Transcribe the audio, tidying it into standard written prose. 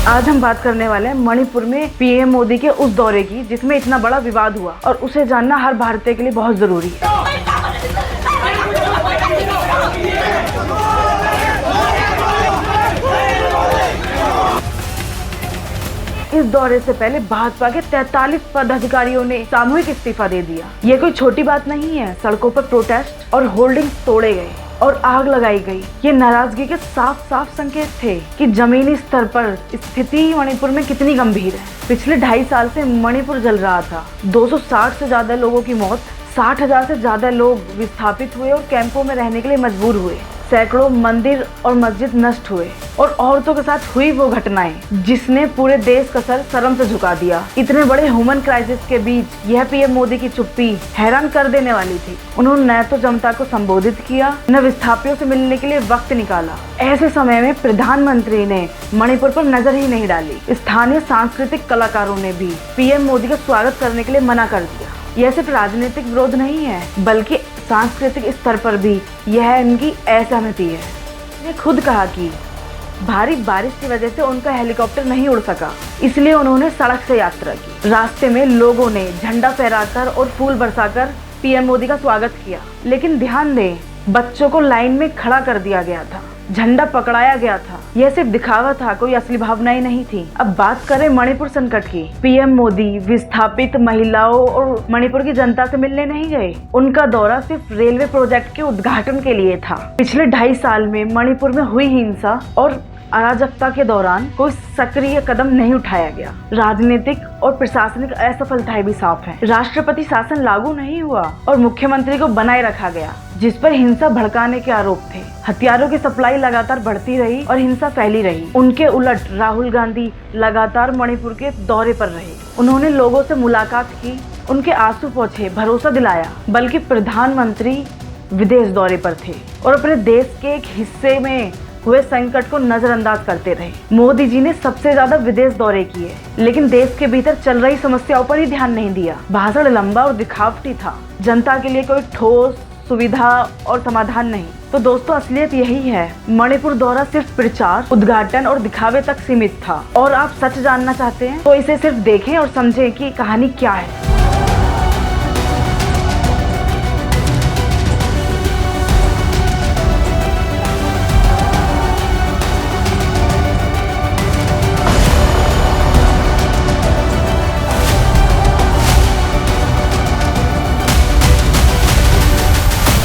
आज हम बात करने वाले हैं मणिपुर में पीएम मोदी के उस दौरे की जिसमें इतना बड़ा विवाद हुआ और उसे जानना हर भारतीय के लिए बहुत जरूरी है। इस दौरे से पहले भाजपा के 43 पदाधिकारियों ने सामूहिक इस्तीफा दे दिया। ये कोई छोटी बात नहीं है। सड़कों पर प्रोटेस्ट और होर्डिंग्स तोड़े गए और आग लगाई गई। ये नाराजगी के साफ साफ संकेत थे कि जमीनी स्तर पर स्थिति मणिपुर में कितनी गंभीर है। पिछले 2.5 साल से मणिपुर जल रहा था। 260 से ज्यादा लोगों की मौत, 60,000 से ज्यादा लोग विस्थापित हुए और कैंपों में रहने के लिए मजबूर हुए। सैकड़ों मंदिर और मस्जिद नष्ट हुए और औरतों के साथ हुई वो घटनाएं जिसने पूरे देश का सर शर्म से झुका दिया। इतने बड़े ह्यूमन क्राइसिस के बीच यह पीएम मोदी की चुप्पी हैरान कर देने वाली थी। उन्होंने न तो जनता को संबोधित किया, न विस्थापितों से मिलने के लिए वक्त निकाला। ऐसे समय में प्रधानमंत्री ने मणिपुर पर नजर ही नहीं डाली। स्थानीय सांस्कृतिक कलाकारों ने भी पीएम मोदी का स्वागत करने के लिए मना कर दिया। यह सिर्फ राजनीतिक विरोध नहीं है बल्कि सांस्कृतिक स्तर पर भी यह इनकी असहमति है। उन्होंने खुद कहा कि भारी बारिश की वजह से उनका हेलीकॉप्टर नहीं उड़ सका, इसलिए उन्होंने सड़क से यात्रा की। रास्ते में लोगों ने झंडा फहराकर और फूल बरसाकर पीएम मोदी का स्वागत किया। लेकिन ध्यान दें, बच्चों को लाइन में खड़ा कर दिया गया था, झंडा पकड़ाया गया था। यह सिर्फ दिखावा था, कोई असली भावनाएं नहीं थी। अब बात करें मणिपुर संकट की। पीएम मोदी विस्थापित महिलाओं और मणिपुर की जनता से मिलने नहीं गए। उनका दौरा सिर्फ रेलवे प्रोजेक्ट के उद्घाटन के लिए था। पिछले 2.5 साल में मणिपुर में हुई हिंसा और अराजकता के दौरान कोई सक्रिय कदम नहीं उठाया गया। राजनीतिक और प्रशासनिक असफलताएं भी साफ है। राष्ट्रपति शासन लागू नहीं हुआ और मुख्यमंत्री को बनाए रखा गया, जिस पर हिंसा भड़काने के आरोप थे। हथियारों की सप्लाई लगातार बढ़ती रही और हिंसा फैली रही। उनके उलट राहुल गांधी लगातार मणिपुर के दौरे पर रहे। उन्होंने लोगों से मुलाकात की, उनके आंसू पोंछे, भरोसा दिलाया। बल्कि प्रधानमंत्री विदेश दौरे पर थे और अपने देश के एक हिस्से में हुए संकट को नजरअंदाज करते रहे। मोदी जी ने सबसे ज्यादा विदेश दौरे किए, लेकिन देश के भीतर चल रही समस्याओं पर ही ध्यान नहीं दिया। भाषण लंबा और दिखावटी था, जनता के लिए कोई ठोस सुविधा और समाधान नहीं। तो दोस्तों, असलियत यही है। मणिपुर दौरा सिर्फ प्रचार, उद्घाटन और दिखावे तक सीमित था। और आप सच जानना चाहते हैं तो इसे सिर्फ देखें और समझें कि कहानी क्या है।